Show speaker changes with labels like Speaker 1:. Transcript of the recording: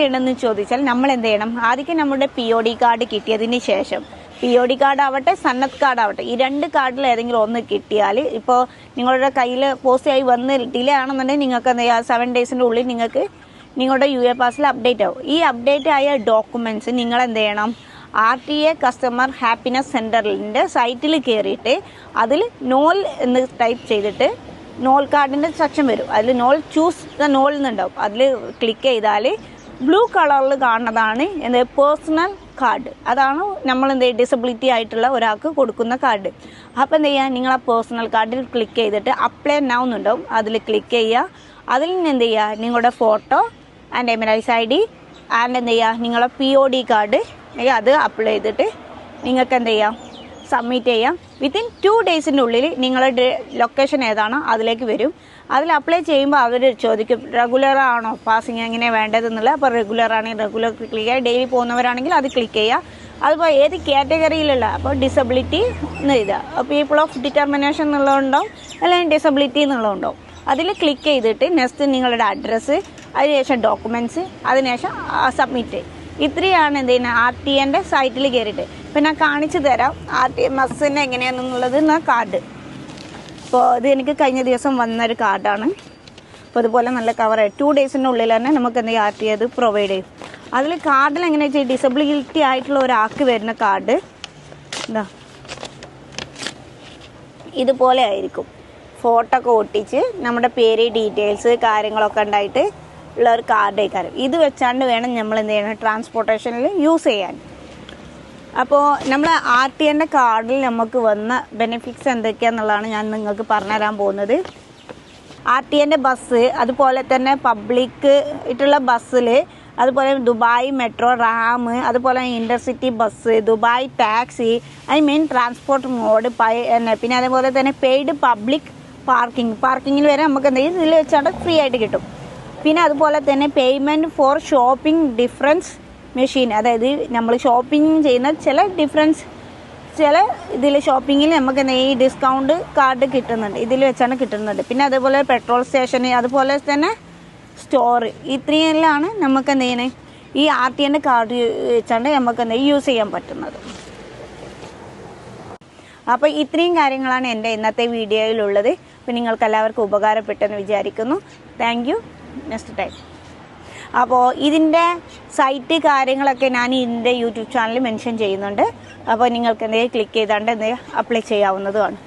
Speaker 1: ചെയ്യണമെന്ന് ചോദിച്ചാൽ നമ്മൾ എന്ത് ചെയ്യണം? ആദ്യം നമ്മുടെ POD കാർഡ് കിട്ടിയതിന് ശേഷം POD കാർഡ് ആവട്ടെ സന്നദ്ധ കാർഡ് ആവട്ടെ, ഈ 2 കാർഡിൽ ഏതെങ്കിലും ഒന്ന് കിട്ടിയാൽ, ഇപ്പോൾ നിങ്ങളുടെ കയ്യിൽ പോസ്റ്റ് ആയി വന്ന് ഡിലേ ആണെന്നുണ്ടെങ്കിൽ നിങ്ങൾക്ക് എന്ത് ചെയ്യുക, 7 ഡേയ്സിൻ്റെ ഉള്ളിൽ നിങ്ങൾക്ക് നിങ്ങളുടെ UA പാസിൽ അപ്ഡേറ്റ് ആവും. ഈ അപ്ഡേറ്റ് ആയ ഡോക്യുമെൻറ്റ്സ് നിങ്ങൾ എന്ത് ചെയ്യണം? RTA കസ്റ്റമർ ഹാപ്പിനെസ് സെൻറ്ററിൻ്റെ സൈറ്റിൽ കയറിയിട്ട് അതിൽ നോൾ എന്ന് ടൈപ്പ് ചെയ്തിട്ട് നോൾ കാർഡിൻ്റെ സെക്ഷൻ വരും. അതിൽ നോൾ ചൂസ് ദ നോൾ എന്നുണ്ടാവും. അതിൽ ക്ലിക്ക് ചെയ്താൽ ബ്ലൂ കളറിൽ കാണുന്നതാണ് എന്ത് പേഴ്സണൽ കാർഡ്. അതാണ് നമ്മൾ എന്ത് ഡിസബിലിറ്റി ആയിട്ടുള്ള ഒരാൾക്ക് കൊടുക്കുന്ന കാർഡ്. അപ്പോൾ എന്ത് ചെയ്യുക? നിങ്ങൾ ആ പേഴ്സണൽ കാർഡിൽ ക്ലിക്ക് ചെയ്തിട്ട് അപ്ലൈ നൗ എന്നുണ്ടാവും. അതിൽ ക്ലിക്ക് ചെയ്യുക. അതിൽ നിന്ന് എന്ത് ചെയ്യുക? നിങ്ങളുടെ ഫോട്ടോ ആൻഡ് എമിറൈസ് ID ആൻഡ് എന്ത് ചെയ്യുക? നിങ്ങളുടെ POD കാർഡ് അത് അപ്ലൈ ചെയ്തിട്ട് നിങ്ങൾക്ക് എന്ത് ചെയ്യാം? സബ്മിറ്റ് ചെയ്യാം. വിത്തിൻ 2 ഡേയ്സിൻ്റെ ഉള്ളിൽ നിങ്ങളുടെ ലൊക്കേഷൻ ഏതാണോ അതിലേക്ക് വരും. അതിൽ അപ്ലൈ ചെയ്യുമ്പോൾ അവർ ചോദിക്കും റെഗുലർ ആണോ പാസിങ് എങ്ങനെ വേണ്ടതെന്നുള്ളത്. അപ്പോൾ റെഗുലർ ആണെങ്കിൽ റെഗുലർ ക്ലിക്ക് ചെയ്യുക. ഡെയിലി പോകുന്നവരാണെങ്കിൽ അത് ക്ലിക്ക് ചെയ്യുക. അതുപോലെ ഏത് കാറ്റഗറിയിലുള്ള, അപ്പോൾ ഡിസബിലിറ്റി എന്ന് എഴുതുക. പീപ്പിൾ ഓഫ് ഡിറ്റർമിനേഷൻ എന്നുള്ളതുണ്ടാവും, അല്ലെങ്കിൽ ഡിസബിലിറ്റി എന്നുള്ളതുണ്ടാവും. അതിൽ ക്ലിക്ക് ചെയ്തിട്ട് നെക്സ്റ്റ് നിങ്ങളുടെ അഡ്രസ്സ്, അതിനുശേഷം ഡോക്യുമെൻറ്റ്സ്, അതിനുശേഷം സബ്മിറ്റ്. ഇത്രയാണ് എന്ത് ചെയ്യുന്നത്? RTAൻ്റെ സൈറ്റിൽ കയറിയിട്ട്. ഇപ്പം ഞാൻ കാണിച്ചു തരാം RTA ബസ്സിൻ്റെ എങ്ങനെയാണെന്നുള്ളത്. കാർഡ് ഇപ്പോൾ ഇത് എനിക്ക് കഴിഞ്ഞ ദിവസം വന്നൊരു കാർഡാണ്. അപ്പോൾ അതുപോലെ നല്ല കവറായി 2 ഡേയ്സിൻ്റെ ഉള്ളിൽ തന്നെ നമുക്ക് എന്ത് ചെയ്യും? RTA അത് പ്രൊവൈഡ് ചെയ്യും. അതിൽ കാർഡിൽ എങ്ങനെയാ വെച്ചാൽ ഡിസബിലിറ്റി ആയിട്ടുള്ള ഒരാൾക്ക് വരുന്ന കാർഡ് എന്താ ഇതുപോലെ ആയിരിക്കും. ഫോട്ടോ ഒക്കെ ഒട്ടിച്ച് നമ്മുടെ പേര്, ഡീറ്റെയിൽസ്, കാര്യങ്ങളൊക്കെ ഉണ്ടായിട്ട് ഉള്ള ഒരു കാർഡ് ആയിക്കാരം. ഇത് വെച്ചാണ്ട് വേണം നമ്മൾ എന്ത് ചെയ്യണം? ട്രാൻസ്പോർട്ടേഷനിൽ യൂസ് ചെയ്യാൻ. അപ്പോൾ നമ്മൾ RTAൻ്റെ കാർഡിൽ നമുക്ക് വന്ന ബെനിഫിറ്റ്സ് എന്തൊക്കെയാണെന്നുള്ളതാണ് ഞാൻ നിങ്ങൾക്ക് പറഞ്ഞുതരാൻ പോകുന്നത്. RTAൻ്റെ ബസ്, അതുപോലെ തന്നെ പബ്ലിക് ആയിട്ടുള്ള ബസ്സിൽ, അതുപോലെ ദുബായ് മെട്രോ, റാം, അതുപോലെ intercity bus, Dubai taxi, main transport mode, പിന്നെ അതേപോലെ തന്നെ പെയ്ഡ് പബ്ലിക് പാർക്കിങ്ങിൽ വരെ നമുക്ക് എന്തെങ്കിലും ഇതിൽ വെച്ചാണ്ട് ഫ്രീ ആയിട്ട് കിട്ടും. പിന്നെ അതുപോലെ തന്നെ payment four shopping difference machine, അതായത് നമ്മൾ ഷോപ്പിംഗ് ചെയ്യുന്ന ചില ഇതിൽ ഷോപ്പിങ്ങിൽ നമുക്ക് ഈ ഡിസ്കൗണ്ട് കാർഡ് കിട്ടുന്നുണ്ട്, ഇതിൽ വെച്ചാണ് കിട്ടുന്നുണ്ട്. പിന്നെ അതേപോലെ പെട്രോൾ സ്റ്റേഷൻ, അതുപോലെ തന്നെ സ്റ്റോർ, ഇത്രയെല്ലാം നമുക്ക് എന്ത് ചെയ്യണേ? ഈ RTAൻ്റെ കാർഡ് വെച്ചാണ്ട് നമുക്ക് എന്ത് യൂസ് ചെയ്യാൻ പറ്റുന്നത്. അപ്പോൾ ഇത്രയും കാര്യങ്ങളാണ് എൻ്റെ ഇന്നത്തെ വീഡിയോയിലുള്ളത്. അപ്പോൾ നിങ്ങൾക്ക് എല്ലാവർക്കും ഉപകാരപ്പെട്ടെന്ന് വിചാരിക്കുന്നു. Thank you. Next time. അപ്പോൾ ഇതിൻ്റെ സൈറ്റ് കാര്യങ്ങളൊക്കെ ഞാൻ ഇതിൻ്റെ യൂട്യൂബ് ചാനലിൽ മെൻഷൻ ചെയ്യുന്നുണ്ട്. അപ്പോൾ നിങ്ങൾക്ക് എന്തെങ്കിലും ക്ലിക്ക് ചെയ്താണ്ട് എന്തെങ്കിലും അപ്ലൈ ചെയ്യാവുന്നതുമാണ്.